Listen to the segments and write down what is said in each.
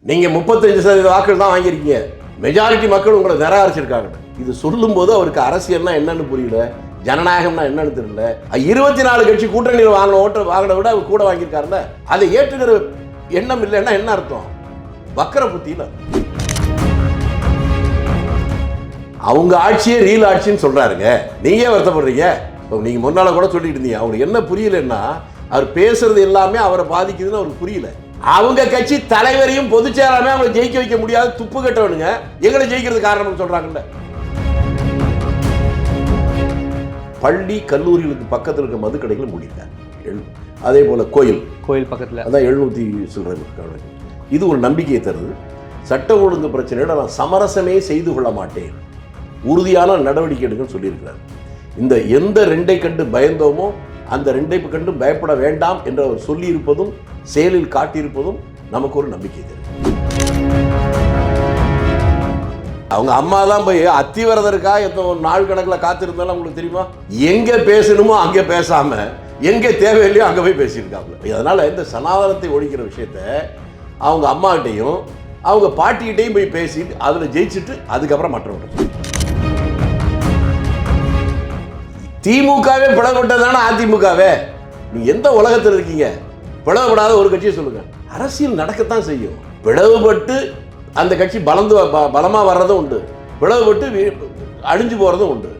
நீங்கள் 35% வாக்குகள் தான் வாங்கியிருக்கீங்க, மெஜாரிட்டி மக்கள் உங்களை நிராகரிச்சிருக்காங்க. இது சொல்லும்போது அவருக்கு அரசியல்னா என்னன்னு புரியல, ஜனநாயகம்னா என்னன்னு தெரியல. 24 கட்சி கூட்டணியில் வாங்கின வாங்கின விட அவர் கூட வாங்கியிருக்காருல்ல, அதை ஏற்றுக்கிற எண்ணம் இல்லைன்னா என்ன அர்த்தம்? வக்கர புத்தியில அவங்க ஆட்சியே ரீல் ஆட்சின்னு சொல்றாருங்க. நீங்க வருத்தப்படுறீங்க. நீங்க முன்னால கூட சொல்லிட்டு இருந்தீங்க அவருக்கு என்ன புரியலன்னா, அவர் பேசுறது எல்லாமே அவரை பாதிக்குதுன்னு அவருக்கு புரியல. அவங்க கட்சி தலைவரையும் பொதுச் செயலாளரையும் அவங்களை ஜெயிக்க வைக்க முடியாது, துப்பு கட்டவனுங்க எங்களை ஜெயிக்கிறது காரணம் சொல்றாங்கல்ல. பள்ளி கல்லூரிகளுக்கு பக்கத்தில் இருக்க மது கடைகளை மூடிட்டாங்க. அதே போல கோயில் பக்கத்தில் அதான் 700 சில்லறை. இது ஒரு நம்பிக்கையை தருது. சட்ட ஒழுங்கு பிரச்சனையோட நான் சமரசமே செய்து கொள்ள மாட்டேன், உறுதியான நடவடிக்கை எடுக்கணும்னு சொல்லியிருக்கிறார். இந்த எந்த ரெண்டை கண்டு பயந்தோமோ அந்த ரெண்டை கண்டு பயப்பட வேண்டாம் என்று அவர் சொல்லியிருப்பதும் செயலில் காட்டியிருப்பதும் நமக்கு ஒரு நம்பிக்கை தருது. அவங்க அம்மா தான் போய் அத்திவரதற்காக எத்தனை நாள் கணக்கில் காத்திருந்தாலும் உங்களுக்கு தெரியுமா? எங்க பேசணுமோ அங்கே பேசாம எங்க தேவையில்லையோ அங்கே போய் பேசியிருக்காங்க. அதனால இந்த சனாதனத்தை ஒழிக்கிற விஷயத்த அவங்க அம்மாகிட்டையும் அவங்க பாட்டிகிட்டையும் போய் பேசி அதில் ஜெயிச்சுட்டு அதுக்கப்புறம் மற்றவங்க. திமுகவே பிளவுபட்டதான அதிமுகவே. நீங்க எந்த உலகத்தில் இருக்கீங்க? பிளவுபடாத ஒரு கட்சியை சொல்லுங்க. அரசியல் நடக்கத்தான் செய்யும். பிளவுபட்டு அந்த கட்சி பலமா வர்றதும் உண்டு, பிளவுபட்டு அழிஞ்சு போறதும் உண்டு.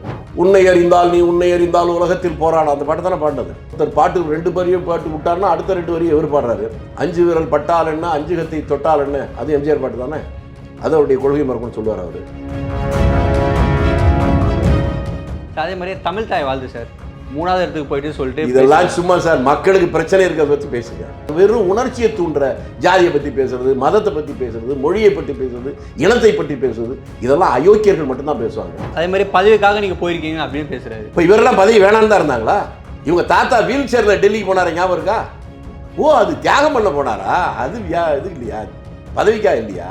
உன்னை அறிந்தால் நீ உன்னை அறிந்தால் உலகத்தில் போராட, அந்த பாட்டு தானே பாடினது. ஒருத்தர் பாட்டு 2 வரியும் பாட்டு விட்டார்னா அடுத்த 2 வரியும் எவர் பாடுறாரு? 5 விரல் பட்டால் என்ன, 5 கத்தை தொட்டால் என்ன, அது எம்ஜிஆர் பாட்டு தானே. அது அவருடைய கொள்கை மரபுன்னு சொல்லுவார் அவரு. அதே மாதிரியே தமிழ் தாய் வாழ்ந்து சார் 3வது இடத்துக்கு போயிட்டு சொல்லிட்டு இதெல்லாம் சும்மா சார். மக்களுக்கு பிரச்சனை இருக்கிறத பற்றி பேசுங்க. வெறும் உணர்ச்சியை தூண்டுற ஜாதியை பற்றி பேசுறது, மதத்தை பற்றி பேசுறது, மொழியை பற்றி பேசுறது, இனத்தை பற்றி பேசுறது, இதெல்லாம் அயோக்கியர்கள் மட்டும்தான் பேசுவாங்க. அதே மாதிரி பதவிக்காக நீங்க போயிருக்கீங்க அப்படின்னு பேசுறாரு. இப்போ இவரெல்லாம் பதவி வேணான்னு தான் இருந்தாங்களா? இவங்க தாத்தா வீல் சேர்ல டெல்லிக்கு போனாரு, ஞாபகம் இருக்கா? ஓ, அது தியாகம் பண்ண போனாரா? அது இது இல்லையா, பதவிக்கா இல்லையா?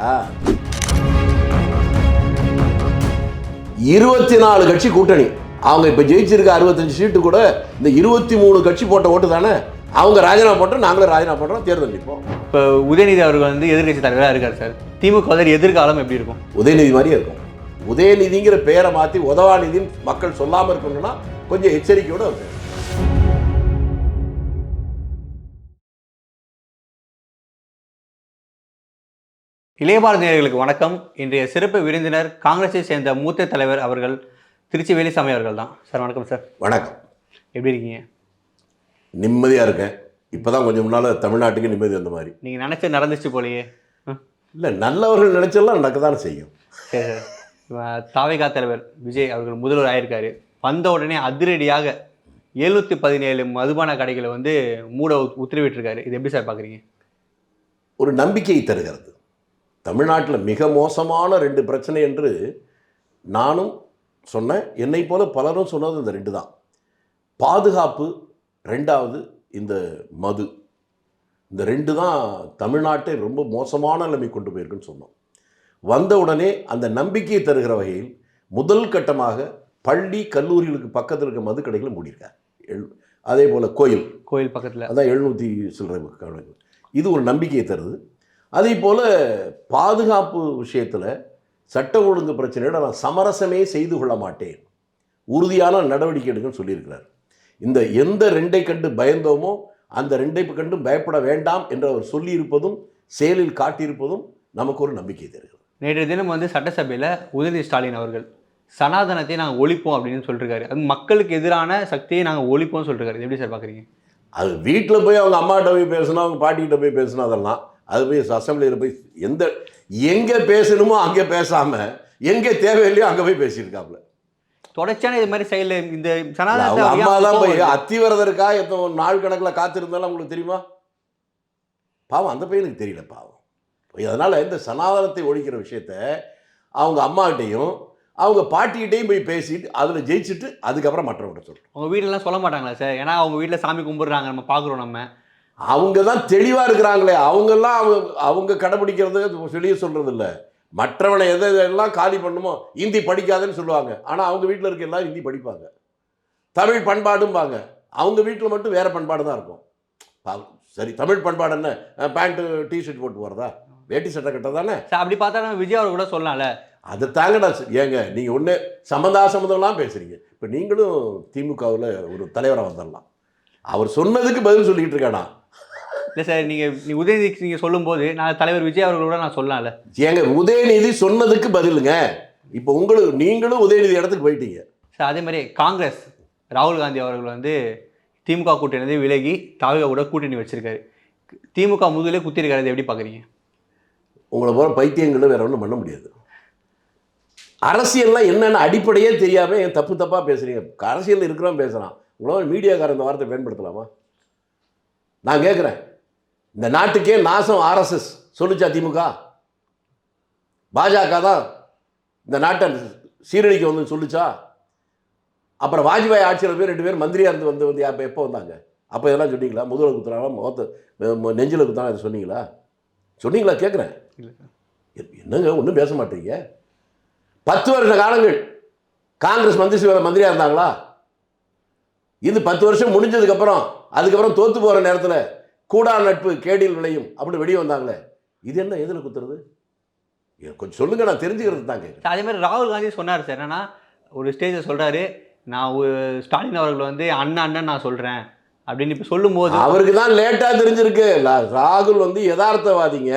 24 கட்சி கூட்டணி. அவங்க இப்போ ஜெயிச்சிருக்க 65 சீட்டு கூட இந்த 23 கட்சி போட்ட ஓட்டு தானே. அவங்க ராஜினாமா பண்ணுறோம், நாங்களும் ராஜினாமா பண்ணுறோம், தேர்தல் நிற்போம். இப்போ உதயநிதி அவர்கள் வந்து எதிர்கட்சி தலைவராக இருக்கார் சார். திமுக எதிர்காலம் எப்படி இருக்கும்? உதயநிதி மாதிரியே இருக்கும். உதயநிதிங்கிற பேரை மாற்றி உதவாநிதின்னு மக்கள் சொல்லாமல் இருக்கணும்னா கொஞ்சம் எச்சரிக்கையோடு இருக்கும். இளையபாரத நேயர்களுக்கு வணக்கம். இன்றைய சிறப்பு விருந்தினர் காங்கிரஸை சேர்ந்த மூத்த தலைவர் அவர்கள் திருச்சி வேலுசாமி அவர்கள் தான். சார் வணக்கம் சார். வணக்கம். எப்படி இருக்கீங்க? நிம்மதியாக இருக்கேன். இப்போ தான் கொஞ்சம் முன்னால் தமிழ்நாட்டுக்கு நிம்மதி வந்த மாதிரி. நீங்கள் நினச்சது நடந்துச்சு போலையே. இல்லை, நல்லவர்கள் நினைச்செல்லாம் நடக்க தானே செய்யும். சரி சார். தாவேகா தலைவர் விஜய் அவர்கள் முதல்வர் ஆயிருக்காரு. வந்த உடனே அதிரடியாக 717 மதுபான கடைகளை வந்து மூட உத்தரவிட்டிருக்காரு. இது எப்படி சார் பார்க்குறீங்க? ஒரு நம்பிக்கையை தருகிறது. தமிழ்நாட்டில் மிக மோசமான 2 பிரச்சனை என்று நானும் சொன்னேன், என்னை போல பலரும் சொன்னது இந்த 2 தான். பாதுகாப்பு, 2வது இந்த மது. இந்த 2 தான் தமிழ்நாட்டை ரொம்ப மோசமான நிலைமை கொண்டு போயிருக்குன்னு சொன்னோம். வந்த உடனே அந்த நம்பிக்கையை தருகிற வகையில் முதல் கட்டமாக பள்ளி கல்லூரிகளுக்கு பக்கத்தில் இருக்க மது கடைகளை மூடியிருக்காங்க. அதே போல் கோயில் பக்கத்தில் அதான் 700 சில்லறை. இது ஒரு நம்பிக்கையை தருது. அதே போல் பாதுகாப்பு விஷயத்தில் சட்ட ஒழுங்கு பிரச்சனையோட நான் சமரசமே செய்து கொள்ள மாட்டேன், உறுதியான நடவடிக்கை எடுக்கணும்னு சொல்லியிருக்கிறார். இந்த எந்த ரெண்டை கண்டு பயந்தோமோ அந்த ரெண்டை கண்டு பயப்பட வேண்டாம் என்று அவர் சொல்லியிருப்பதும் செயலில் காட்டியிருப்பதும் நமக்கு ஒரு நம்பிக்கை தருகிறது. நேற்றைய தினம் வந்து சட்டசபையில் உதயநிதி ஸ்டாலின் அவர்கள் சனாதனத்தை நாங்கள் ஒழிப்போம் அப்படின்னு சொல்லியிருக்காரு. அது மக்களுக்கு எதிரான சக்தியை நாங்கள் ஒழிப்போம்னு சொல்லியிருக்காரு. எப்படி சார் பார்க்குறீங்க? அது வீட்டில் போய் அவங்க அம்மாட்ட போய் பேசணும், அவங்க பாட்டிகிட்ட போய் பேசணும், அதெல்லாம் அது போய் அசம்பிளியில் போய் எங்கே பேசணுமோ அங்கே பேசாமல் எங்கே தேவையில்லையோ அங்கே போய் பேசியிருக்காப்புல. தொடர்ச்சியான இது மாதிரி செயல் இந்த சனாதனத்தை அம்மா தான் போய் அத்திவரதற்காக எத்தனை நாள் கணக்கில் காத்திருந்தாலும் உங்களுக்கு தெரியுமா? பாவம், அந்த பையனுக்கு தெரியல பாவம். அதனால் இந்த சனாதனத்தை ஒழிக்கிற விஷயத்த அவங்க அம்மாக்கிட்டையும் அவங்க பாட்டிக்கிட்டையும் போய் பேசிட்டு அதில் ஜெயிச்சுட்டு அதுக்கப்புறம் மற்றவங்க சொல்கிறோம். அவங்க வீட்டிலலாம் சொல்ல மாட்டாங்களா சார்? ஏன்னா அவங்க வீட்டில் சாமி கும்பிட்றாங்க, நம்ம பார்க்குறோம். நம்ம அவங்க தான் தெளிவாக இருக்கிறாங்களே, அவங்கெல்லாம் அவங்க கடைப்பிடிக்கிறது வெளியே சொல்கிறது இல்லை. மற்றவனை எதெல்லாம் காலி பண்ணுமோ ஹிந்தி படிக்காதுன்னு சொல்லுவாங்க. ஆனால் அவங்க வீட்டில் இருக்க எல்லாம் ஹிந்தி படிப்பாங்க, தமிழ் பண்பாடும்பாங்க. அவங்க வீட்டில் மட்டும் வேறு பண்பாடு தான் இருக்கும். சரி, தமிழ் பண்பாடு என்ன, பேண்ட்டு டிஷர்ட் போட்டு போகிறதா? வேட்டி சட்டை கட்ட தானே. சார் அப்படி பார்த்தா நம்ம விஜய் அவர் கூட சொல்லலாம்ல. அதை தாங்கடா ஏங்க நீங்கள் ஒன்று சம்மந்தம்லாம் பேசுகிறீங்க. இப்போ நீங்களும் திமுகவில் ஒரு தலைவராக வந்துடலாம். அவர் சொன்னதுக்கு பதில் சொல்லிக்கிட்டு இருக்கானா? இல்லை சார், நீங்கள் உதயநிதி நீங்கள் சொல்லும்போது நான் தலைவர் விஜய் அவர்களோட நான் சொல்லலாம்ல. ஏங்க உதயநிதி சொன்னதுக்கு பதிலுங்க. இப்போ நீங்களும் உதயநிதி இடத்துக்கு போயிட்டீங்க சார். அதே மாதிரி காங்கிரஸ் ராகுல் காந்தி அவர்கள் வந்து திமுக கூட்டணி விலகி தாவேகா கூட கூட்டணி வச்சிருக்காரு. திமுக முதுகிலே குத்திருக்காரு. அதை எப்படி பார்க்குறீங்க? உங்களை போகிற பைத்தியங்களும் வேற ஒன்றும் பண்ண முடியாது. அரசியல்லாம் என்னென்ன அடிப்படையே தெரியாமல் ஏன் தப்பாக பேசுகிறீங்க? அரசியலில் இருக்கிறோம் பேசுகிறான். உங்களால் மீடியாக்கார இந்த வார்த்தை பயன்படுத்தலாமா? நான் கேட்குறேன், இந்த நாட்டுக்கே நாசம் ஆர்எஸ்எஸ் சொல்லிச்சா திமுக? பாஜக தான் இந்த நாட்டை சீரழிக்க வந்து சொல்லிச்சா? அப்புறம் வாஜ்பாய் ஆட்சியில் போய் 2 பேர் மந்திரியாக இருந்து அப்போ எப்போ வந்தாங்க? அப்போ இதெல்லாம் சொன்னீங்களா? முதுகில் குத்துறாங்களா, நெஞ்சில் குத்துறாங்க, அதை சொன்னீங்களா கேட்குறேன். என்னங்க ஒன்றும் பேச மாட்டீங்க? 10 வருஷ காலங்கள் காங்கிரஸ் மந்திரியாக இருந்தாங்களா? இது 10 வருஷம் முடிஞ்சதுக்கப்புறம் அதுக்கப்புறம் தோற்று போகிற நேரத்தில் கூடா நட்பு கேடில் விளையும் அப்படின்னு வெளியே வந்தாங்களே. இது என்ன எதில் குத்துறது? கொஞ்சம் சொல்லுங்க, நான் தெரிஞ்சுக்கிறது தான் கேட்குறேன். அதே மாதிரி ராகுல் காந்தி சொன்னார் சார். என்னன்னா ஒரு ஸ்டேஜில் சொல்கிறாரு, நான் ஸ்டாலின் அவர்கள் வந்து அண்ணன் நான் சொல்கிறேன் அப்படின்னு இப்போ சொல்லும்போது அவருக்கு தான் லேட்டாக தெரிஞ்சிருக்கு. ராகுல் வந்து யதார்த்தவாதிங்க.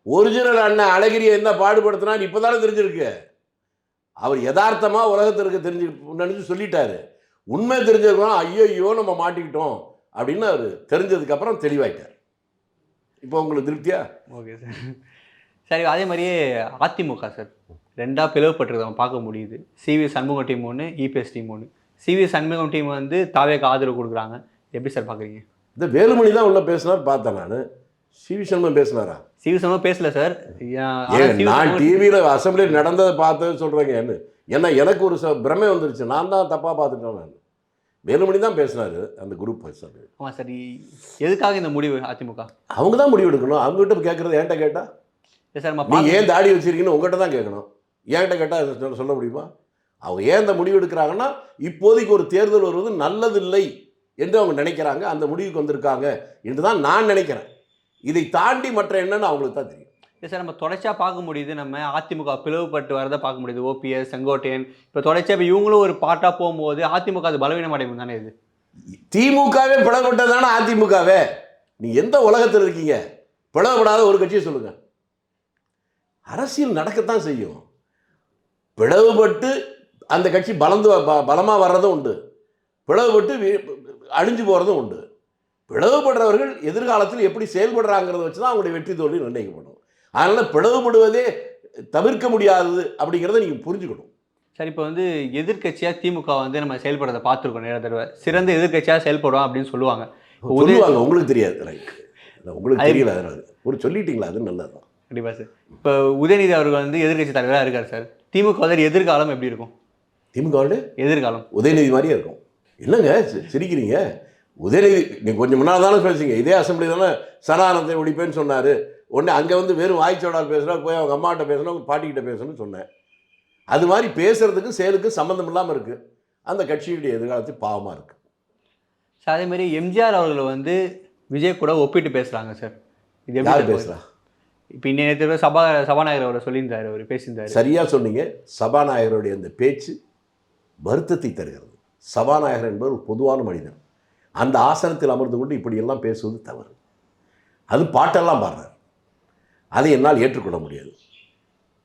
ஒரிஜினல் அண்ணன் அழகிரியை என்ன பாடுபடுத்தினான்னு இப்போ தானே தெரிஞ்சிருக்கு. அவர் யதார்த்தமாக உலகத்திற்கு நினச்சி சொல்லிட்டாரு. உண்மை தெரிஞ்சிருக்கோம், ஐயோ நம்ம மாட்டிக்கிட்டோம் அப்படின்னு அவர் தெரிஞ்சதுக்கப்புறம் தெளிவாயிட்டார். இப்போ உங்களுக்கு திருப்தியா? Okay sir. சரி, அதே மாதிரியே அதிமுக சார் 2ஆக பிளவுபட்டுருக்க பார்க்க முடியுது. சிவி சண்முகம் டீம் ஒன்று, இபிஎஸ் டீம் ஒன்று. சிவி சண்முகம் டீம் வந்து தாவேக்கு ஆதரவு கொடுக்குறாங்க. எப்படி சார் பார்க்குறீங்க? இந்த வேலுமணி தான் உள்ள பேசினார் பார்த்தேன் நான். சிவி சண்முகம் பேசினாரா? சிவி சண்முகம் பேசல சார். நான் டிவியில் அசம்பிளியில் நடந்ததை பார்த்தது சொல்கிறேங்க. ஏன்னா எனக்கு ஒரு பிரமை வந்துருச்சு. நான் தான் தப்பாக பார்த்துட்டேன். நான் வேலுமணி தான் பேசினார் அந்த குரூப் பேசுறது. ஆமாம் சார். எதுக்காக இந்த முடிவு அதிமுக? அவங்க தான் முடிவு எடுக்கணும். அவங்ககிட்ட கேட்குறது என்கிட்ட கேட்டால் சார் நீ ஏன் தாடி வச்சிருக்கீங்கன்னு உங்கள்கிட்ட தான் கேட்கணும். என்கிட்ட கேட்டால் சொல்ல முடியுமா? அவங்க ஏன் இந்த முடிவு எடுக்கிறாங்கன்னா, இப்போதைக்கு ஒரு தேர்தல் வருவது நல்லதில்லை என்று அவங்க நினைக்கிறாங்க. அந்த முடிவுக்கு வந்திருக்காங்க என்று தான் நான் நினைக்கிறேன். இதை தாண்டி மற்ற என்னன்னு அவங்களுக்கு தான் தெரியும். இல்லை சார், நம்ம தொடர்ச்சியாக பார்க்க முடியுது. நம்ம அதிமுக பிளவுபட்டு வரதை பார்க்க முடியுது. ஓபிஎஸ், செங்கோட்டையன், இப்போ தொடர்ச்சியாக இப்போ இவங்களும் ஒரு பாட்டாக போகும்போது அதிமுக அது பலவீனம் அடையும் தானே? இது திமுகவே பிளவுபட்டது தானே அதிமுகவே. நீ எந்த உலகத்தில் இருக்கீங்க? பிளவுபடாத ஒரு கட்சியை சொல்லுங்க. அரசியல் நடக்கத்தான் செய்யும். பிளவுபட்டு அந்த கட்சி பலமாக வர்றதும் உண்டு, பிளவுபட்டு அழிஞ்சு போகிறதும் உண்டு. பிளவுபடுறவர்கள் எதிர்காலத்தில் எப்படி செயல்படுறாங்கிறத வச்சு தான் அவங்களுடைய வெற்றி தோல்வி நிர்ணயிக்கப்படும். அதனால் பிளவுபடுவதே தவிர்க்க முடியாதது அப்படிங்கிறத நீங்கள் புரிஞ்சுக்கணும். சார், இப்போ வந்து எதிர்கட்சியாக திமுக வந்து நம்ம செயல்படுறதை பார்த்துருக்கோம். நிறைய தடவை சிறந்த எதிர்கட்சியாக செயல்படும் அப்படின்னு சொல்லுவாங்க. உங்களுக்கு தெரியாது, ரைட்? உங்களுக்கு தெரியல, அதனால ஒரு சொல்லிட்டீங்களா? அது நல்லதுதான். கண்டிப்பாக சார். இப்போ உதயநிதி அவர்கள் வந்து எதிர்கட்சி தலைவராக இருக்கார் சார். திமுக எதிர்காலம் எப்படி இருக்கும்? திமுக எதிர்காலம் உதயநிதி மாதிரியே இருக்கும். என்னங்க சிரிக்கிறீங்க? உதயநிதி நீங்கள் கொஞ்சம் முன்னால் தானே பேசுங்க. இதே அசம்பிளி தானே சனாதனத்தை ஒழிப்பேன்னு சொன்னார். ஒன்று அங்கே வந்து வெறும் வாய்ச்சோடால் பேசுகிறா, போய் அவங்க அம்மாட்ட பேசணும், அவங்க பாட்டிக்கிட்ட பேசணும்னு சொன்னேன். அது மாதிரி பேசுகிறதுக்கு செயலுக்கு சம்மந்தம் இல்லாமல் இருக்குது. அந்த கட்சியுடைய எதிர்காலத்தில் பாவமாக இருக்குது சார். அதேமாதிரி எம்ஜிஆர் அவர்களை வந்து விஜய் கூட ஒப்பிட்டு பேசுகிறாங்க சார். இது யார் பேசுகிறா? இப்போ இன்னைக்கு சபாநாயகர் அவரை சொல்லியிருந்தார், அவர் பேசியிருந்தார். சரியாக சொன்னீங்க. சபாநாயகருடைய அந்த பேச்சு வருத்தத்தை தருகிறது. சபாநாயகர் என்பவர் ஒரு பொதுவான மனிதர். அந்த ஆசனத்தில் அமர்ந்து கொண்டு இப்படியெல்லாம் பேசுவது தவறு. அது பாட்டெல்லாம் பாடுறார். அதை என்னால் ஏற்றுக்கொள்ள முடியாது.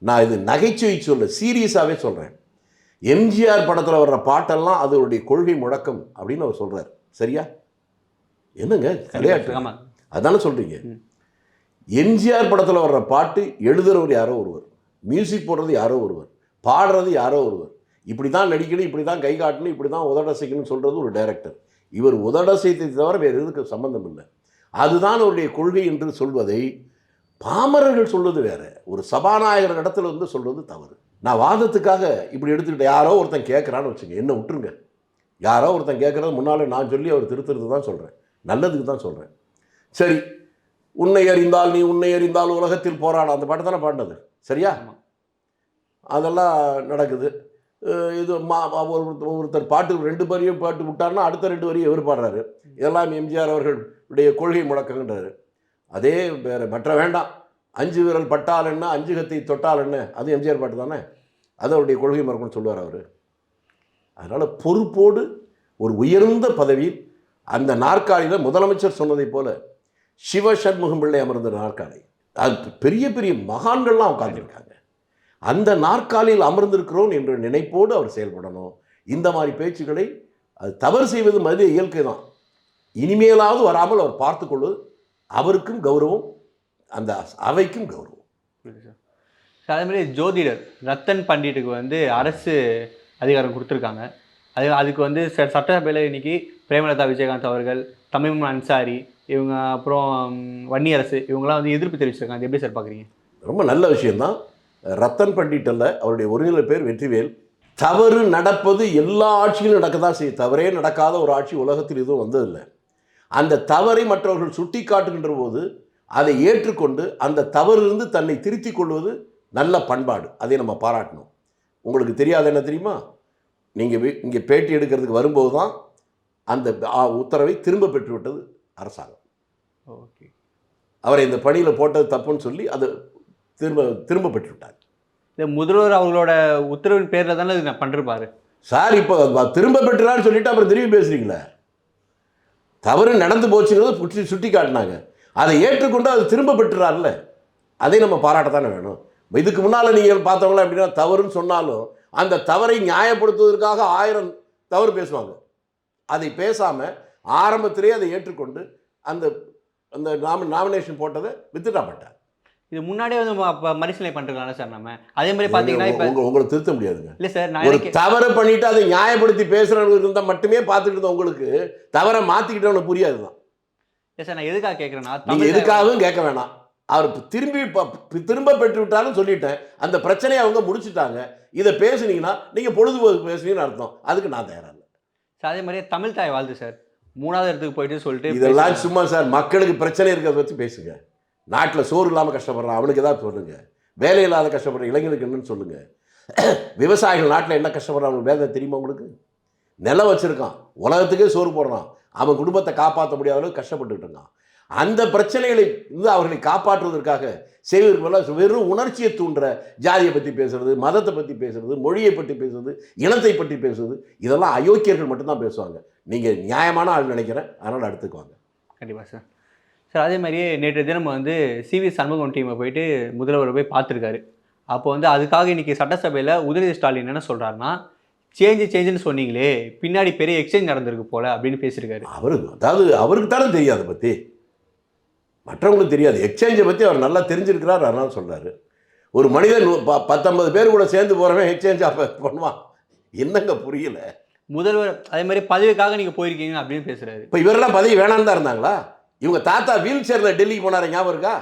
நான் இது நகைச்சுவை சொல்ல, சீரியஸாகவே சொல்கிறேன். எம்ஜிஆர் படத்தில் வர்ற பாட்டெல்லாம் அதனுடைய கொள்கை முழக்கம் அப்படின்னு அவர் சொல்கிறார். சரியா? என்னங்க விளையாட்டு? அதானே சொல்கிறீங்க. எம்ஜிஆர் படத்தில் வர்ற பாட்டு எழுதுகிறவர் யாரோ ஒருவர், மியூசிக் போடுறது யாரோ ஒருவர், பாடுறது யாரோ ஒருவர், இப்படி தான் நடிக்கணும், இப்படி தான் கை காட்டணும், இப்படி தான் உதடசைக்கணும்னு சொல்கிறது ஒரு டைரக்டர். இவர் உதடசைத்தை தவிர வேறு எதுக்கு சம்மந்தம் இல்லை. அதுதான் அவருடைய கொள்கை என்று சொல்வதை பாமரர்கள் சொல்வது வேறு, ஒரு சபாநாயகர் இடத்துல வந்து சொல்வது தவறு. நான் வாதத்துக்காக இப்படி எடுத்துக்கிட்டு யாரோ ஒருத்தன் கேட்குறான்னு வச்சுங்க, என்ன விட்டுருங்க. யாரோ ஒருத்தன் கேட்குறது முன்னால் நான் சொல்லி அவர் திருத்துறது தான் சொல்கிறேன், நல்லதுக்கு தான் சொல்கிறேன். சரி, உன்னை அறிந்தால் நீ உன்னை அறிந்தால் உலகத்தில் போராட, அந்த பாட்டு தானே பாடினது. சரியா? அதெல்லாம் நடக்குது. இது ஒருத்தர் பாட்டு 2 வரியும் பாட்டு விட்டார்னா அடுத்த 2 வரியும் எவர் பாடுறாரு. இதெல்லாம் எம்ஜிஆர் அவர்களுடைய கொள்கை முழக்கங்கன்றாரு. அதே வேறு மற்ற வேண்டாம். 5 விரல் பட்டால் என்ன, 5 கத்தை தொட்டால் என்ன, அது எம்ஜிஆர் பாட்டு தானே. அது அவருடைய கொள்கை மரபுன்னு சொல்லுவார் அவர். அதனால் பொறுப்போடு ஒரு உயர்ந்த பதவியில் அந்த நாற்காலியில் முதலமைச்சர் சொன்னதைப் போல சிவ சண்முகம் பிள்ளை அமர்ந்த நாற்காலி, அது பெரிய பெரிய மகான்கள்லாம் உட்கார்ந்துருக்காங்க. அந்த நாற்காலியில் அமர்ந்திருக்கிறோம் என்ற நினைப்போடு அவர் செயல்படணும். இந்த மாதிரி பேச்சுக்களை அது தவறு செய்வது மனித இயற்கை தான். இனிமேலாவது வராமல் அவர் பார்த்து கொள்வது அவருக்கும் கௌரவம், அந்த அவைக்கும் கௌரவம். அதே மாதிரி ஜோதிடர் ரத்தன் பண்டிட்டுக்கு வந்து அரசு அதிகாரம் கொடுத்துருக்காங்க. அதுக்கு வந்து சட்டசபையில் இன்னைக்கு பிரேமலதா விஜயகாந்த் அவர்கள், தமிழ் அன்சாரி இவங்க, அப்புறம் வன்னியரசு இவங்கெல்லாம் வந்து எதிர்ப்பு தெரிவிச்சிருக்காங்க. எப்படி சார் பார்க்குறீங்க? ரொம்ப நல்ல விஷயம்தான். ரத்தன் பண்டிட் அல்ல, அவருடைய ஒருநிலை பேர் வெற்றிவேல். தவறு நடப்பது எல்லா ஆட்சியிலும் நடக்க தான் செய்யும். தவறே நடக்காத ஒரு ஆட்சி உலகத்தில் எதுவும் வந்ததில்லை. அந்த தவறை மற்றவர்கள் சுட்டி காட்டுகின்ற போது அதை ஏற்றுக்கொண்டு அந்த தவறிலிருந்து தன்னை திருத்திக் கொள்வது நல்ல பண்பாடு. அதை நம்ம பாராட்டணும். உங்களுக்கு தெரியாது என்ன தெரியுமா, நீங்கள் இங்கே பேட்டி எடுக்கிறதுக்கு வரும்போது தான் அந்த உத்தரவை திரும்ப பெற்றுவிட்டது அரசாங்கம். ஓகே, அவரை இந்த பணியில் போட்டது தப்புன்னு சொல்லி அதை திரும்ப பெற்றுவிட்டார். இந்த முதல்வர் அவங்களோட உத்தரவின் பேரில் தானே இது நான் பண்ணிருப்பாரு சார். இப்போ திரும்ப பெற்றுறான்னு சொல்லிட்டு அப்புறம் திரும்பி பேசுறீங்களே. தவறு நடந்து போச்சுங்கிறத சுட்டி காட்டினாங்க, அதை ஏற்றுக்கொண்டு அது திரும்ப பெற்றுறாருல்ல, அதை நம்ம பாராட்டத்தானே வேணும். இதுக்கு முன்னால் நீங்கள் பார்த்தவங்களா அப்படின்னா தவறுன்னு சொன்னாலும் அந்த தவறை நியாயப்படுத்துவதற்காக 1000 தவறு பேசுவாங்க. அதை பேசாமல் ஆரம்பத்திலே அதை ஏற்றுக்கொண்டு அந்த அந்த நாமினேஷன் போட்டதை வித்ட்ரா பண்ணிட்டார். இது முன்னாடியே வந்து மறுசீலனை பண்ணிருக்கலாம் சார். நம்ம அதே மாதிரி பார்த்தீங்கன்னா இப்போ உங்களை திருத்த முடியாதுங்க. இல்லை சார், ஒரு தவறை பண்ணிட்டு அதை நியாயப்படுத்தி பேசுறவங்க இருந்தால் மட்டுமே பார்த்துட்டு இருந்த உங்களுக்கு தவறை மாற்றிக்கிட்டவனுக்கு புரியாது தான். இல்லை சார், நான் எதுக்காக கேட்குறேன்னா, நீங்கள் எதுக்காகவும் கேட்க வேணாம். அவர் திரும்ப பெற்று விட்டாலும் சொல்லிட்டேன், அந்த பிரச்சனையை அவங்க முடிச்சுட்டாங்க. இதை பேசுனீங்கன்னா நீங்கள் பொழுதுபோக்கு பேசுனீங்கன்னு அர்த்தம். அதுக்கு நான் தயாராக இல்லை சார். அதே மாதிரியே தமிழ் தாய் வாழ்த்து சார், 3வது இடத்துக்கு போயிட்டு சொல்லிட்டு இதெல்லாம் சும்மா சார். மக்களுக்கு பிரச்சனை இருக்கிறத பற்றி பேசுங்க. நாட்டில் சோறு இல்லாமல் கஷ்டப்படுறான் அவனுக்கு ஏதாவது சொல்லுங்க. வேலை இல்லாத கஷ்டப்படுற இளைஞர்களுக்கு என்னன்னு சொல்லுங்க. விவசாயிகள் நாட்டில் என்ன கஷ்டப்படுறான் வேலை தெரியுமா உங்களுக்கு? நிலம் வச்சிருக்கான், உலகத்துக்கே சோறு போடுறான், அவன் குடும்பத்தை காப்பாற்ற முடியாத அளவுக்கு கஷ்டப்பட்டுக்கிட்டு இருக்கான். அந்த பிரச்சனைகளை அவர்களை காப்பாற்றுவதற்காக செய்வதற்கு வெறும் உணர்ச்சியை தூண்டுற ஜாதியை பற்றி பேசுறது, மதத்தை பற்றி பேசுறது, மொழியை பற்றி பேசுறது, இனத்தை பற்றி பேசுறது, இதெல்லாம் அயோக்கியர்கள் மட்டும்தான் பேசுவாங்க. நீங்கள் நியாயமான ஆள் நினைக்கிறேன், அதனால் அடுத்துக்குவாங்க. கண்டிப்பாக சார். சார் அதே மாதிரியே நேற்று தினம் வந்து சிவி சண்முகம் டீமை போயிட்டு முதல்வர் போய் பார்த்துருக்காரு. அப்போ வந்து அதுக்காக இன்றைக்கி சட்டசபையில் உதயநிதி ஸ்டாலின் என்ன சொல்கிறாருன்னா, சேஞ்சுன்னு சொன்னீங்களே, பின்னாடி பெரிய எக்ஸ்சேஞ்ச் நடந்திருக்கு போல அப்படின்னு பேசியிருக்காரு. அதாவது அவருக்கு தானே தெரியும் அதை பற்றி, மற்றவங்களுக்கு தெரியாது. எக்ஸ்சேஞ்சை பற்றி அவர் நல்லா தெரிஞ்சிருக்கிறார், அதனால சொல்கிறாரு. ஒரு மனிதன் 19 பேர் கூட சேர்ந்து போகிறவன் எக்ஸ்சேஞ்ச் அப்போ பண்ணுவான், என்னங்க புரியல. முதல்வர் அதே மாதிரி பதவிக்காக நீங்கள் போயிருக்கீங்க அப்படின்னு பேசுகிறாரு. இப்போ இவரெல்லாம் பதவி வேணான்னு தான் இருந்தாங்களா? இவங்க தாத்தா வீல் சேரில் டெல்லிக்கு போனார ஞாபகம் இருக்கா?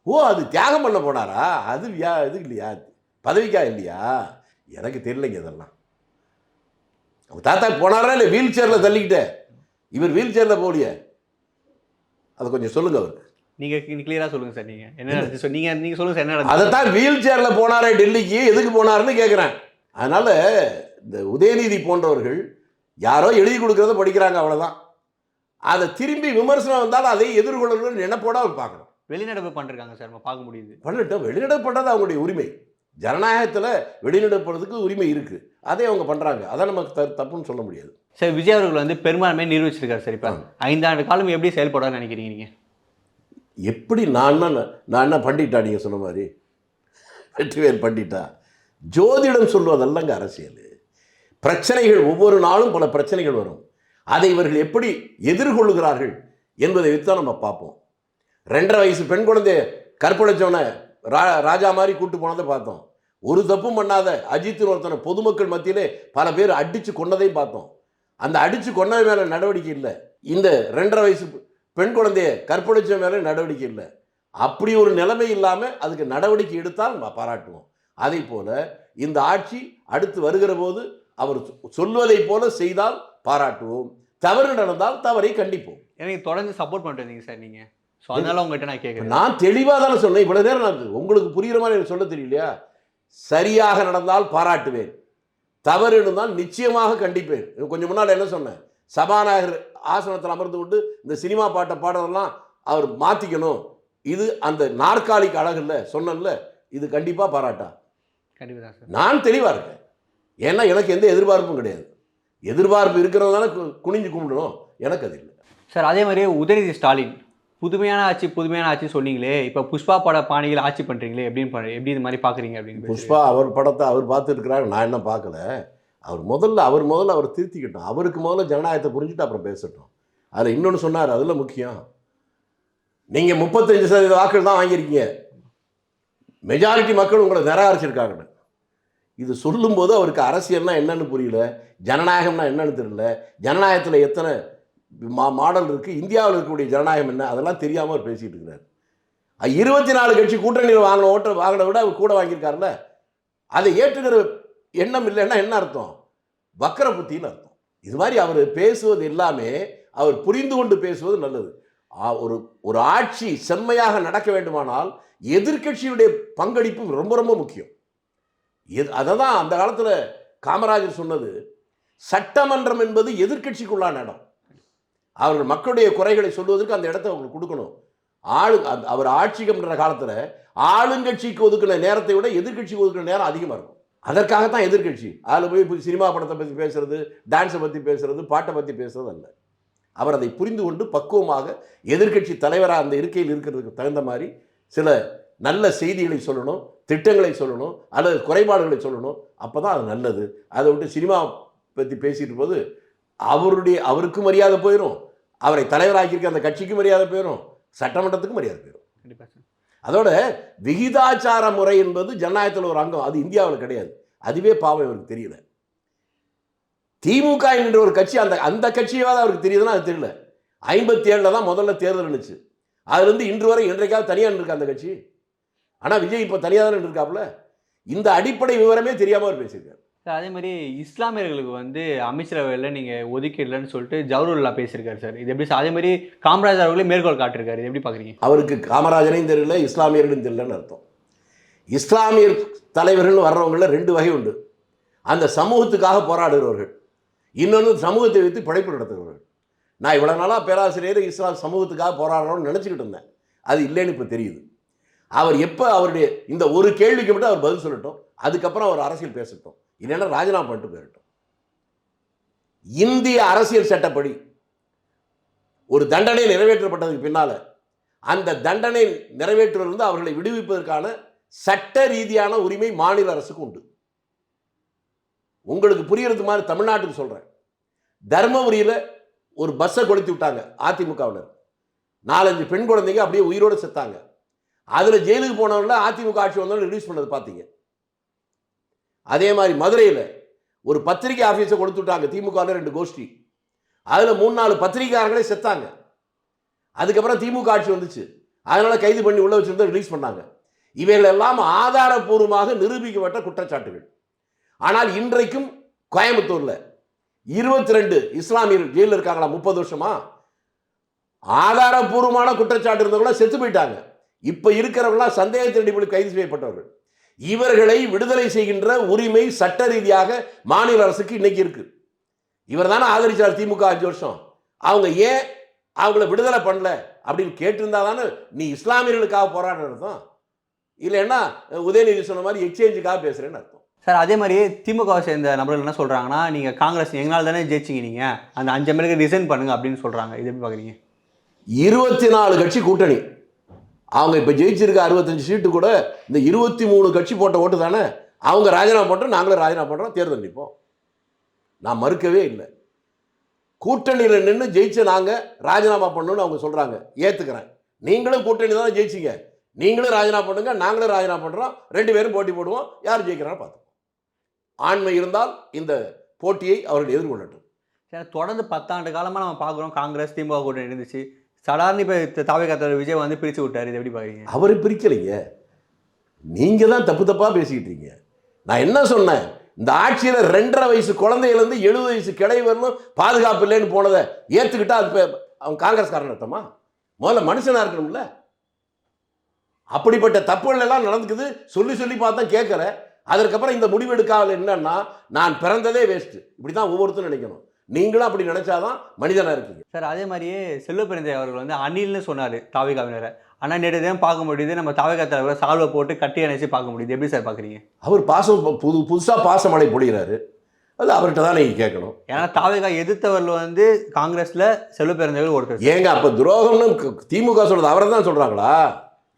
ஓ, அது தியாகம் பண்ண போனாரா? அது இது இல்லையா, பதவிக்கா இல்லையா? எனக்கு தெரியலைங்க இதெல்லாம். அவங்க தாத்தா போனாரா இல்லை வீல் சேரில் தள்ளிக்கிட்ட? இவர் வீல் சேரில் போலியே, அதை கொஞ்சம் சொல்லுங்க அவருக்கு. நீங்கள் கிளியராக சொல்லுங்கள் சார். நீங்கள் என்ன நடந்துச்சு நீங்கள் சொல்லுங்கள் சார், என்ன நடந்துச்சு? அதை தான் வீல் சேரில் போனாரே டெல்லிக்கு, எதுக்கு போனாருன்னு கேட்குறேன். அதனால் இந்த உதயநிதி போன்றவர்கள் யாரோ எழுதி கொடுக்குறத படிக்கிறாங்க, அவ்வளோதான். அதை திரும்பி விமர்சனம் வந்தாலும் அதை எதிர்கொள்ளணும்னு நினைப்போட அவர் பார்க்கணும். வெளிநடப்பு பண்ணிருக்காங்க சார், நம்ம பார்க்க முடியுது. பண்ணட்டும், வெளிநடப்பு பண்ணுறது அவங்களுடைய உரிமை. ஜனநாயகத்தில் வெளிநடப்பு பண்ணுறதுக்கு உரிமை இருக்குது, அதை அவங்க பண்ணுறாங்க. அதை நமக்கு தப்புன்னு சொல்ல முடியாது. சார், விஜய் அவர்கள் வந்து பெரும்பான்மையை நிரூபிச்சிருக்காரு சார். இப்போ 5 ஆண்டு காலம் எப்படி செயல்படான்னு நினைக்கிறீங்க நீங்கள்? எப்படி நான் என்ன பண்டிட்டா? நீங்கள் சொன்ன மாதிரி வெற்றிவேல் பண்டிட்டா? ஜோதிடம் சொல்வதல்லங்க அரசியல். பிரச்சனைகள் ஒவ்வொரு நாளும் பல பிரச்சனைகள் வரும், அதை இவர்கள் எப்படி எதிர்கொள்ளுகிறார்கள் என்பதை வைத்து தான் நம்ம பார்ப்போம். 2.5 வயசு பெண் குழந்தைய கற்பழிச்சவனை ராஜா மாதிரி கூட்டு போனதை பார்த்தோம். ஒரு தப்பும் பண்ணாத அஜித் ஒருத்தனை பொதுமக்கள் மத்தியிலே பல பேர் அடித்து கொன்னதையும் பார்த்தோம். அந்த அடித்து கொன்னது மேலே நடவடிக்கை இல்லை. இந்த 2.5 வயசு பெண் குழந்தைய கற்பழிச்ச மேலே நடவடிக்கை இல்லை. அப்படி ஒரு நிலைமை இல்லாமல் அதுக்கு நடவடிக்கை எடுத்தால் நம்ம பாராட்டுவோம். அதே போல இந்த ஆட்சி அடுத்து வருகிற போது அவர் சொல்வதை போல செய்தால் பாராட்டுவோம், தவறு நடந்தால் தவறை கண்டிப்போம். எனக்கு தொடர்ந்து சப்போர்ட் பண்ணிட்டு இருந்தீங்க சார் நீங்கள், ஸோ அதனால உங்கள்கிட்ட நான் கேட்குறேன். நான் தெளிவாக தானே சொன்னேன். இவ்வளோ நேரம் நான் உங்களுக்கு புரிகிற மாதிரி எனக்கு சொல்ல தெரியலையா? சரியாக நடந்தால் பாராட்டுவேன், தவறு இருந்தால் நிச்சயமாக கண்டிப்பேன். கொஞ்சம் முன்னால் என்ன சொன்னேன்? சபாநாயகர் ஆசனத்தில் அமர்ந்து கொண்டு இந்த சினிமா பாட்டை பாடுறதெல்லாம் அவர் மாற்றிக்கணும், இது அந்த நாற்காலிக்கு அழகு இல்லை சொன்னல, இது கண்டிப்பாக பாராட்டா? கண்டிப்பாக தான் சார். நான் தெளிவாக இருக்கேன். ஏன்னா எனக்கு எந்த எதிர்பார்ப்பும் கிடையாது. எதிர்பார்ப்பு இருக்கிறதால குனிஞ்சு கும்பிடணும். எனக்கு அது இல்லை சார். அதே மாதிரியே உதயநிதி ஸ்டாலின் புதுமையான ஆட்சி சொன்னீங்களே, இப்போ புஷ்பா பட பாணியில் ஆட்சி பண்ணுறீங்களே, எப்படி இது மாதிரி பார்க்குறீங்க அப்படின்னு. புஷ்பா அவர் படத்தை அவர் பார்த்துருக்கிறாரு, நான் என்ன பார்க்கல. அவர் முதல்ல அவர் திருத்திக்கிட்டோம். அவருக்கு முதல்ல ஜனநாயகத்தை புரிஞ்சுட்டு அப்புறம் பேசட்டும். அதில் இன்னொன்று சொன்னார், அதில் முக்கியம், நீங்கள் 35% வாக்குகள் தான் வாங்கியிருக்கீங்க, மெஜாரிட்டி மக்கள் உங்களை நிராகரிச்சிருக்காங்க. இது சொல்லும்போது அவருக்கு அரசியல்னா என்னன்னு புரியல, ஜனநாயகம்னா என்னன்னு தெரியல, ஜனநாயகத்தில் எத்தனை மாடல் இருக்குது, இந்தியாவில் இருக்கக்கூடிய ஜனநாயகம் என்ன, அதெல்லாம் தெரியாமல் அவர் பேசிகிட்டு இருக்கிறார். 24 கட்சி கூட்டணியில் வாங்கின விட அவர் கூட வாங்கியிருக்காருல்ல, அதை ஏற்றுக்கிற எண்ணம் இல்லைன்னா என்ன அர்த்தம்? வக்கர புத்தின்னு அர்த்தம். இது மாதிரி அவர் பேசுவது எல்லாமே அவர் புரிந்து கொண்டு பேசுவது நல்லது. ஒரு ஆட்சி செம்மையாக நடக்க வேண்டுமானால் எதிர்க்கட்சியுடைய பங்களிப்பு ரொம்ப ரொம்ப முக்கியம். அதை தான் அந்த காலத்தில் காமராஜர் சொன்னது, சட்டமன்றம் என்பது எதிர்க்கட்சிக்குள்ளான இடம். அவர்கள் மக்களுடைய குறைகளை சொல்வதற்கு அந்த இடத்தை அவங்களுக்கு கொடுக்கணும். அவர் ஆட்சிக்கு பண்ணுற காலத்தில் ஆளுங்கட்சிக்கு ஒதுக்கின நேரத்தை விட எதிர்க்கட்சிக்கு ஒதுக்கின நேரம் அதிகமாக இருக்கும். அதற்காகத்தான் எதிர்க்கட்சி. அதில் போய் சினிமா படத்தை பற்றி பேசுறது, டான்ஸை பற்றி பேசுறது, பாட்டை பற்றி பேசுறது அல்ல. அவர் அதை புரிந்து கொண்டு பக்குவமாக எதிர்க்கட்சி தலைவராக அந்த இருக்கையில் இருக்கிறதுக்கு தகுந்த மாதிரி சில நல்ல செய்திகளை சொல்லணும், திட்டங்களை சொல்லணும், அல்லது குறைபாடுகளை சொல்லணும். அப்போ தான் அது நல்லது. அதை விட்டு சினிமா பற்றி பேசிட்டு போது அவருக்கு மரியாதை போயிடும், அவரை தலைவராக்கியிருக்க அந்த கட்சிக்கு மரியாதை போயிடும், சட்டமன்றத்துக்கு மரியாதை போயிடும். அதோட விகிதாச்சார முறை என்பது ஜனநாயகத்தில் ஒரு அங்கம். அது இந்தியாவில் கிடையாது. அதுவே பாவம் இவருக்கு தெரியல. திமுக என்ற ஒரு கட்சி, அந்த கட்சியாவது அவருக்கு தெரியுதுன்னா அது தெரியல. 57 தான் முதல்ல தேர்தல் இருந்துச்சு. அதுலேருந்து இன்று வரை இன்றைக்காவது தனியாக இருக்கு அந்த கட்சி. ஆனால் விஜய் இப்போ தனியாக தான் இருக்காப்புல. இந்த அடிப்படை விவரமே தெரியாமல் அவர் பேசியிருக்காரு. சார் அதே மாதிரி இஸ்லாமியர்களுக்கு வந்து அமைச்சரவையில் நீங்கள் ஒதுக்கிடலன்னு சொல்லிட்டு ஜவஹர்லா பேசியிருக்காரு சார். இது எப்படி சார்? அதே மாதிரி காமராஜர் அவர்களே மேற்கோள் காட்டிருக்காரு. இது எப்படி பார்க்குறீங்க? அவருக்கு காமராஜரையும் தெரியல, இஸ்லாமியர்களும் தெரியலன்னு அர்த்தம். இஸ்லாமியர் தலைவர்கள் வர்றவங்கள 2 வகை உண்டு. அந்த சமூகத்துக்காக போராடுகிறவர்கள், இன்னொன்று சமூகத்தை வைத்து படைப்பு நடத்துகிறவர்கள். நான் இவ்வளோ நாளாக பேராசிரியர் இஸ்லாம் சமூகத்துக்காக போராடுறோம்னு நினச்சிக்கிட்டு இருந்தேன். அது இல்லைன்னு இப்போ தெரியுது. அவர் எப்போ அவருடைய இந்த ஒரு கேள்விக்கு மட்டும் அவர் பதில் சொல்லட்டும், அதுக்கப்புறம் அவர் அரசியல் பேசட்டும், இல்லைன்னா ராஜினாமா பண்ணிட்டு போயிடட்டும். இந்திய அரசியல் சட்டப்படி ஒரு தண்டனை நிறைவேற்றப்பட்டதுக்கு பின்னால அந்த தண்டனை நிறைவேற்றுவதிலிருந்து அவர்களை விடுவிப்பதற்கான சட்ட ரீதியான உரிமை மாநில அரசுக்கு உண்டு. உங்களுக்கு புரியறது மாதிரி தமிழ்நாட்டுக்கு சொல்றேன். தர்மபுரியில் ஒரு பஸ்ஸை கொளுத்தி விட்டாங்க அதிமுகவினர். 4-5 பெண் குழந்தைங்க அப்படியே உயிரோடு செத்தாங்க. அதில் ஜெயிலுக்கு போனவங்கள அதிமுக ஆட்சி வந்தவங்க ரிலீஸ் பண்ணது பார்த்தீங்க. அதே மாதிரி மதுரையில் ஒரு பத்திரிகை ஆஃபீஸை கொடுத்து விட்டாங்க திமுக 2 கோஷ்டி. அதில் 3-4 பத்திரிகையாளர்களே செத்தாங்க. அதுக்கப்புறம் திமுக ஆட்சி வந்துச்சு, அதனால கைது பண்ணி உள்ள வச்சிருந்தா ரிலீஸ் பண்ணாங்க. இவைகள் எல்லாம் ஆதாரபூர்வமாக நிரூபிக்கப்பட்ட குற்றச்சாட்டுகள். ஆனால் இன்றைக்கும் கோயம்புத்தூரில் 22 இஸ்லாமியர்கள் ஜெயிலில் இருக்காங்களா 30 வருஷமா? ஆதாரபூர்வமான குற்றச்சாட்டு இருந்தவங்களா செத்து போயிட்டாங்க. இப்ப இருக்கிறவங்களா சந்தேகத்தின் அடிப்படையில் கைது செய்யப்பட்டவர்கள். இவர்களை விடுதலை செய்கின்ற உரிமை சட்ட ரீதியாக மாநில அரசுக்கு இன்னைக்கு இருக்கு. இவர் தானே ஆதரிச்சார் திமுக 5 வருஷம். அவங்க ஏன் அவங்கள விடுதலை பண்ணல அப்படின்னு கேட்டிருந்தா தானே நீ இஸ்லாமியர்களுக்காக போராடுறது தான். இல்லைன்னா உதயநிதி சொன்ன மாதிரி எக்ஸ்சேஞ்சுக்காக பேசுறேன்னு அர்த்தம். சார் அதே மாதிரியே திமுகவை சேர்ந்த நபர்கள் என்ன சொல்றாங்கன்னா, நீங்க காங்கிரஸ் எங்களால் தானே ஜெயிச்சிங்க, நீங்க அந்த 5 எம்எல்ஏக்கு ரிசைன் பண்ணுங்க அப்படின்னு சொல்றாங்க. இது எப்படி பாக்குறீங்க? 24 கட்சி கூட்டணி, அவங்க இப்போ ஜெயிச்சிருக்க 65 சீட்டு கூட இந்த 23 கட்சி போட்ட ஓட்டு தானே. அவங்க ராஜினாமா பண்ணுறோம், நாங்களும் ராஜினாமா பண்ணுறோம், தேர்தல் நிற்போம். நான் மறுக்கவே இல்லை. கூட்டணியில் நின்று ஜெயிச்ச நாங்கள் ராஜினாமா பண்ணணும்னு அவங்க சொல்கிறாங்க, ஏற்றுக்கிறேன். நீங்களும் கூட்டணி தானே ஜெயிச்சிங்க, நீங்களும் ராஜினாமா பண்ணுங்க, நாங்களும் ராஜினாமா பண்ணுறோம், 2 பேரும் போட்டி போடுவோம், யார் ஜெயிக்கிறான்னு பார்த்துப்போம். ஆண்மை இருந்தால் இந்த போட்டியை அவர்கள் எதிர்கொள்ளட்டும். சார் தொடர்ந்து 10 ஆண்டு காலமாக நம்ம பார்க்குறோம் காங்கிரஸ் திமுக கூட்டணி இருந்துச்சு. சடார்னு இப்போ தாவேகா விஜய் வந்து பிரித்து விட்டார். இது எப்படி பார்க்குறீங்க? அவர் பிரிக்கலைங்க, நீங்கள் தான் தப்பு தப்பாக பேசிக்கிட்டு இருக்கீங்க. நான் என்ன சொன்னேன், இந்த ஆட்சியில் 2.5 வயசு குழந்தையிலேருந்து 70 வயசு கிளை வரணும் பாதுகாப்பு இல்லைன்னு போனதை ஏற்றுக்கிட்டா அது அவங்க காங்கிரஸ்காரன் அர்த்தமா? முதல்ல மனுஷனாக இருக்கணும்ல. அப்படிப்பட்ட தப்புகள் எல்லாம் நடந்துக்குது. சொல்லி சொல்லி பார்த்தா கேட்கல. அதற்கப்புறம் இந்த முடிவெடுக்காத என்னன்னா, நான் பிறந்ததே வேஸ்ட்டு, இப்படி தான் ஒவ்வொருத்தரும் நினைக்கணும். நீங்களும் அப்படி நினைச்சாதான் மனிதனாக இருக்கீங்க. சார் அதே மாதிரியே செல்வ பெருந்தை அவர்கள் வந்து அணில்னு சொன்னார் தாவேகாவினரை. ஆனால் நேற்று தினம் பார்க்க முடியுது, நம்ம தாவேகா தலைவர் சால்வை போட்டு கட்டி அணைச்சி பார்க்க முடியுது. எப்படி சார் பார்க்குறீங்க? அவர் பாசம் புதுசாக பாசமழை பொழிகிறாரு. அது அவர்கிட்ட தான் நீங்கள் கேட்கணும். ஏன்னா தாவேகா எதிர்த்தவர்கள் வந்து காங்கிரஸில் செல்வ பெருந்தகைகள் ஒருத்தர். ஏங்க அப்போ துரோகம்னு திமுக சொல்கிறது அவரை தான் சொல்கிறாங்களா?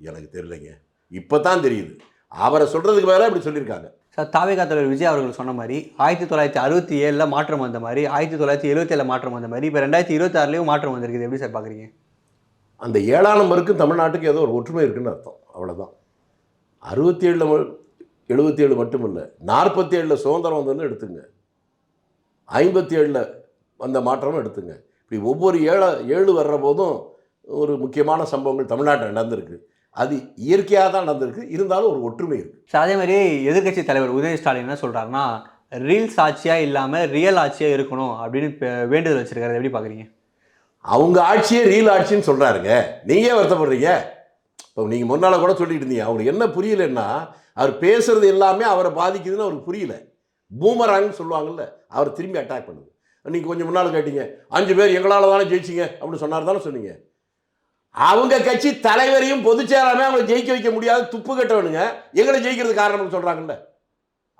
எனக்கு தெரியலைங்க, இப்போ தான் தெரியுது. அவரை சொல்கிறதுக்கு மேலே இப்படி சொல்லியிருக்காங்க. சார், தாவேகா தலைவர் விஜய் அவர்கள் சொன்ன மாதிரி 1967 மாற்றம் வந்த மாதிரி, 1977 மாற்றம் வந்த மாதிரி, இப்போ 2026 மாற்றம் வந்திருக்குது. எப்படி சார் பார்க்குறீங்க? அந்த 7ஆம் நம்பருக்கும் தமிழ்நாட்டுக்கு ஏதோ ஒரு ஒற்றுமை இருக்குன்னு அர்த்தம், அவ்வளோதான். 67 77 மட்டும் இல்லை, 47 சுதந்திரம் வந்ததுன்னு எடுத்துங்க, 57 வந்த மாற்றமும் எடுத்துங்க. இப்படி ஒவ்வொரு 7 வர்ற போதும் ஒரு முக்கியமான சம்பவங்கள் தமிழ்நாட்டில் நடந்திருக்கு. அது இயற்கையாக தான் நடந்திருக்கு, இருந்தாலும் ஒரு ஒற்றுமை இருக்குது. சார், அதே மாதிரி எதிர்க்கட்சி தலைவர் உதயநிதி ஸ்டாலின் என்ன சொல்கிறாருன்னா, ரீல்ஸ் ஆட்சியாக இல்லாமல் ரியல் ஆட்சியாக இருக்கணும் அப்படின்னு வேண்டுதல் வச்சுருக்காரு. எப்படி பார்க்குறீங்க? அவங்க ஆட்சியே ரீல் ஆட்சின்னு சொல்கிறாருங்க. நீங்கள் வருத்தப்படுறீங்க. இப்போ நீங்கள் முன்னால் கூட சொல்லிட்டு இருந்தீங்க, அவங்களுக்கு என்ன புரியலன்னா, அவர் பேசுகிறது எல்லாமே அவரை பாதிக்குதுன்னு அவருக்கு புரியல. பூமராங்னு சொல்லுவாங்கள்ல, அவர் திரும்பி அட்டாக் பண்ணுது. நீங்கள் கொஞ்சம் முன்னால் கேட்டீங்க, 5 பேர் எங்களால் தானே ஜெயிச்சிங்க அப்படின்னு சொன்னார் தானே சொன்னீங்க. அவங்க கட்சி தலைவரையும் பொதுச்செயலாளருமே அவங்களை ஜெயிக்க வைக்க முடியாது, துப்பு கட்டவனுங்க எங்களை ஜெயிக்கிறது காரணம்னு சொல்கிறாங்கல்ல.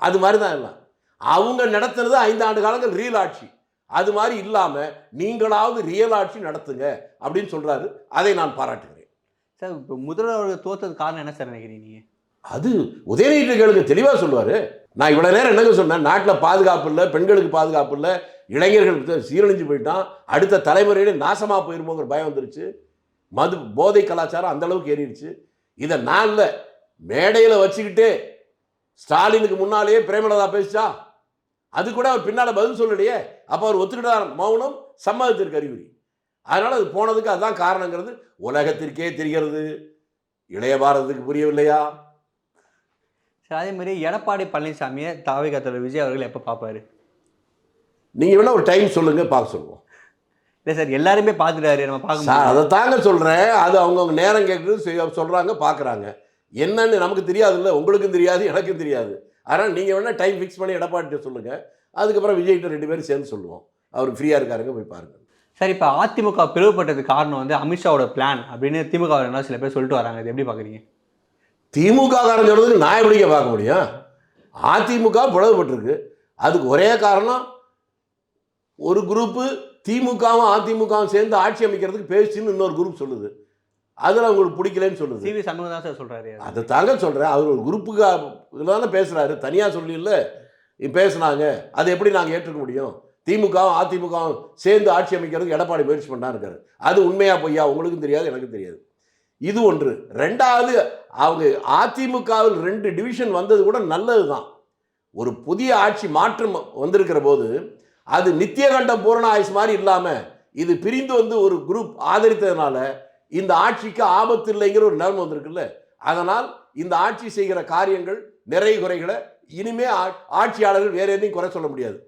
அது மாதிரி தான் எல்லாம். அவங்க நடத்துறது 5 ஆண்டு காலங்கள் ரீல் ஆட்சி. அது மாதிரி இல்லாமல் நீங்களாவது ரியல் ஆட்சி நடத்துங்க அப்படின்னு சொல்கிறாரு. அதை நான் பாராட்டுகிறேன். சார், இப்போ முதல்வர் தோற்றது காரணம் என்ன சார் நினைக்கிறீங்க நீங்கள்? அது உதயநிதி கேளுங்க, தெளிவாக சொல்லுவார். நான் இவ்வளோ நேரம் என்னங்க சொன்னேன், நாட்டில் பாதுகாப்பு இல்லை, பெண்களுக்கு பாதுகாப்பு இல்லை, இளைஞர்களுக்கு சீரழிஞ்சு போயிட்டான், அடுத்த தலைமுறையில நாசமாக போயிருமோங்கிற பயம் வந்துருச்சு, மது போதை கலாச்சாரம் அந்த அளவுக்கு ஏறிடுச்சு. இதை நான் இல்லை, மேடையில் வச்சுக்கிட்டு ஸ்டாலினுக்கு முன்னாலேயே பிரேமலதா பேசிச்சா, அது கூட அவர் பின்னால் பதில் சொல்லலையே. அப்போ அவர் ஒத்துக்கிட்டார், மௌனம் சம்மதத்திற்கு அறிகுறி. அதனால் அது போனதுக்கு அதுதான் காரணங்கிறது உலகத்திற்கே தெரிகிறது. இளைய பாரதத்துக்கு புரியவில்லையா? சார், அதே மாதிரி எடப்பாடி பழனிசாமியை தாவேகா தலைவர் விஜய் அவர்கள் எப்போ பார்ப்பாரு? நீங்கள் வேணால் ஒரு டைம் சொல்லுங்கள், பார்க்க சொல்லுவோம். இல்லை சார், எல்லாருமே பார்த்துட்டாரு, நம்ம பார்க்க சார் அதை தாங்க சொல்கிறேன். அது அவங்கவுங்க நேரம் கேட்குறது சொல்கிறாங்க, பார்க்குறாங்க. என்னன்னு நமக்கு தெரியாதுல்ல, உங்களுக்கும் தெரியாது, எனக்கும் தெரியாது. அதனால் நீங்கள் வேணால் டைம் ஃபிக்ஸ் பண்ணி எடப்பாடிட்ட சொல்லுங்கள், அதுக்கப்புறம் விஜய்கிட்ட 2 பேரும் சேர்ந்து சொல்லுவோம். அவர் ஃப்ரீயாக இருக்காருங்க, போய் பாருங்கள். சார், இப்போ அதிமுக பிளவுபட்டதுக்கு காரணம் வந்து அமித்ஷாவோட பிளான் அப்படின்னு திமுக சில பேர் சொல்லிட்டு வராங்க. இது எப்படி பார்க்குறீங்க? திமுக காரன் சொல்கிறதுக்கு நான் எப்படிங்க பார்க்க முடியும்? அதிமுக பிளவுபட்டிருக்கு, அதுக்கு ஒரே காரணம் ஒரு குரூப்பு திமுகவும் அதிமுகவும் சேர்ந்து ஆட்சி அமைக்கிறதுக்கு பேசுன்னு இன்னொரு குரூப் சொல்லுது. அதில் அவங்களுக்கு பிடிக்கலன்னு சொல்லுது. சிவி சண்முகம் தான் சார் சொல்கிறாரு. அதை தாங்க சொல்கிறேன். அவர் ஒரு குரூப்புக்கு இதில் தானே பேசுகிறாரு, தனியாக சொல்லல பேசுனாங்க. அதை எப்படி நாங்கள் ஏற்றுக்க முடியும்? திமுகவும் அதிமுகவும் சேர்ந்து ஆட்சி அமைக்கிறதுக்கு எடப்பாடி முயற்சி பண்ணா இருக்காரு. அது உண்மையா பொய்யா உங்களுக்கும் தெரியாது, எனக்கும் தெரியாது. இது ஒன்று. 2வது, அவங்க அதிமுகவில் 2 டிவிஷன் வந்தது கூட நல்லது தான். ஒரு புதிய ஆட்சி மாற்றம் வந்திருக்கிற போது அது நித்தியகண்டம் பூரண ஆயுஷ் மாதிரி இல்லாமல் இது பிரிந்து வந்து ஒரு குரூப் ஆதரித்ததுனால இந்த ஆட்சிக்கு ஆபத்து இல்லைங்கிற ஒரு நிலைமை வந்திருக்குல்ல. அதனால் இந்த ஆட்சி செய்கிற காரியங்கள் நிறை குறைகளை இனிமே ஆட்சியாளர்கள் வேற எதையும் குறை சொல்ல முடியாது.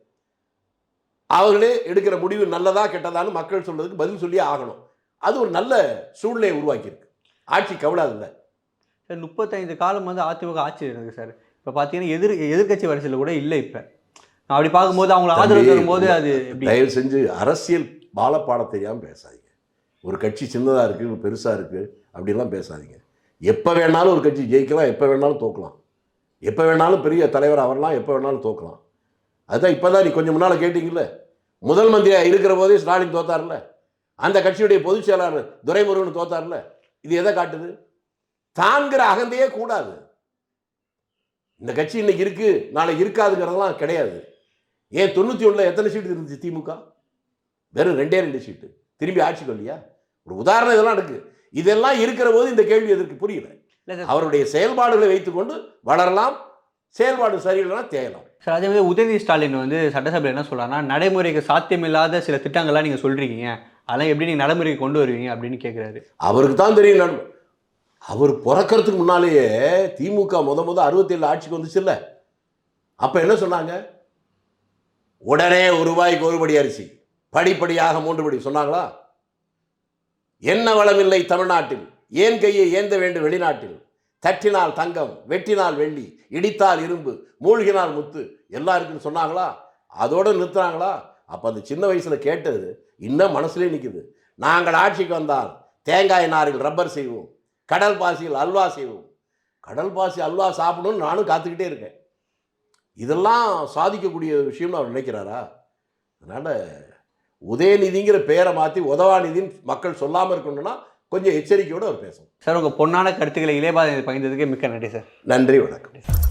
அவர்களே எடுக்கிற முடிவு நல்லதா கெட்டதான்னு மக்கள் சொல்றதுக்கு பதில் சொல்லி ஆகணும். அது ஒரு நல்ல சூழ்நிலையை உருவாக்கியிருக்கு. ஆட்சி கவலாது இல்லை சார். 35 காலம் வந்து அதிமுக ஆட்சி இருக்குது சார். இப்போ பார்த்தீங்கன்னா எதிர்கட்சி வரிசையில் கூட இல்லை. இப்போ அப்படி பார்க்கும்போது அவங்களை ஆதரவு தரும்போது அது தயவு செஞ்சு அரசியல் பாலப்பாட தெரியாமல் பேசாதீங்க. ஒரு கட்சி சின்னதாக இருக்குது, பெருசாக இருக்குது அப்படிலாம் பேசாதீங்க. எப்போ வேணாலும் ஒரு கட்சி ஜெயிக்கலாம், எப்போ வேணாலும் தோக்கலாம், எப்போ வேணாலும் பெரிய தலைவர் வரலாம், எப்போ வேணாலும் தோக்கலாம். அதுதான் இப்போ தான் நீ கொஞ்சம் முன்னால் கேட்டிங்கல்ல, முதல் மந்திரியாக இருக்கிற போதே ஸ்டாலின் தோத்தார்ல, அந்த கட்சியுடைய பொதுச் செயலாளர் துரைமுருகன் தோத்தார்ல. இது எதை காட்டுது? தான்கிற அகந்தையே கூடாது. இந்த கட்சி இன்னைக்கு இருக்கு, நாளை இருக்காதுங்கிறதெல்லாம் கிடையாது. ஏன் 91 எத்தனை சீட்டு இருந்துச்சு திமுக? வெறும் 2 சீட்டு. திரும்பி ஆட்சிக்கு இல்லையா? ஒரு உதாரணம் இதெல்லாம் இருக்கு. இதெல்லாம் இருக்கிற போது இந்த கேள்வி எதற்கு புரியல. அவருடைய செயல்பாடுகளை வைத்துக்கொண்டு வளரலாம், செயல்பாடு சரியில்லைன்னா தேயலாம். சார், அதே மாதிரி உதயநிதி ஸ்டாலின் வந்து சட்டசபையில் என்ன சொல்கிறாருன்னா, நடைமுறைக்கு சாத்தியமில்லாத சில திட்டங்கள்லாம் நீங்கள் சொல்கிறீங்க, அதெல்லாம் எப்படி நீங்கள் நடைமுறைக்கு கொண்டு வருவீங்க அப்படின்னு கேட்குறாரு. அவருக்கு தான் தெரியும். அவர் பிறக்கிறதுக்கு முன்னாலேயே திமுக முத 67 ஆட்சிக்கு வந்துச்சு இல்லை? அப்போ என்ன சொன்னாங்க? உடனே ₹1 ஒரு படி அரிசி, படிப்படியாக 3 படி சொன்னாங்களா? என்ன வளமில்லை தமிழ்நாட்டில், ஏன் கையை ஏந்த வேண்டும் வெளிநாட்டில், தட்டினால் தங்கம், வெட்டினால் வெள்ளி, இடித்தால் இரும்பு, மூழ்கினால் முத்து, எல்லாருக்கும் சொன்னாங்களா? அதோடு நிறுத்துறாங்களா? அப்போ அந்த சின்ன வயசில் கேட்டது இன்னும் மனசுலேயே நிற்குது. நாங்கள் ஆட்சிக்கு வந்தால் தேங்காய் நாரில் ரப்பர் செய்வோம், கடல் பாசியில் அல்வா செய்வோம். கடல் பாசி அல்வா சாப்பிடணும்னு நானும் காத்துக்கிட்டே இருக்கேன். இதெல்லாம் சாதிக்கக்கூடிய விஷயம்னு அவர் நினைக்கிறாரா? அதனால் உதயநிதிங்கிற பேரை மாற்றி உதவாநிதின்னு மக்கள் சொல்லாமல் இருக்கணும்னா கொஞ்சம் எச்சரிக்கையோடு அவர் பேசணும். சார் உங்கள் பொன்னான கருத்துக்களை இளையபாரதி பகிர்ந்ததுக்கு மிக்க நன்றி சார். நன்றி, வணக்கம்.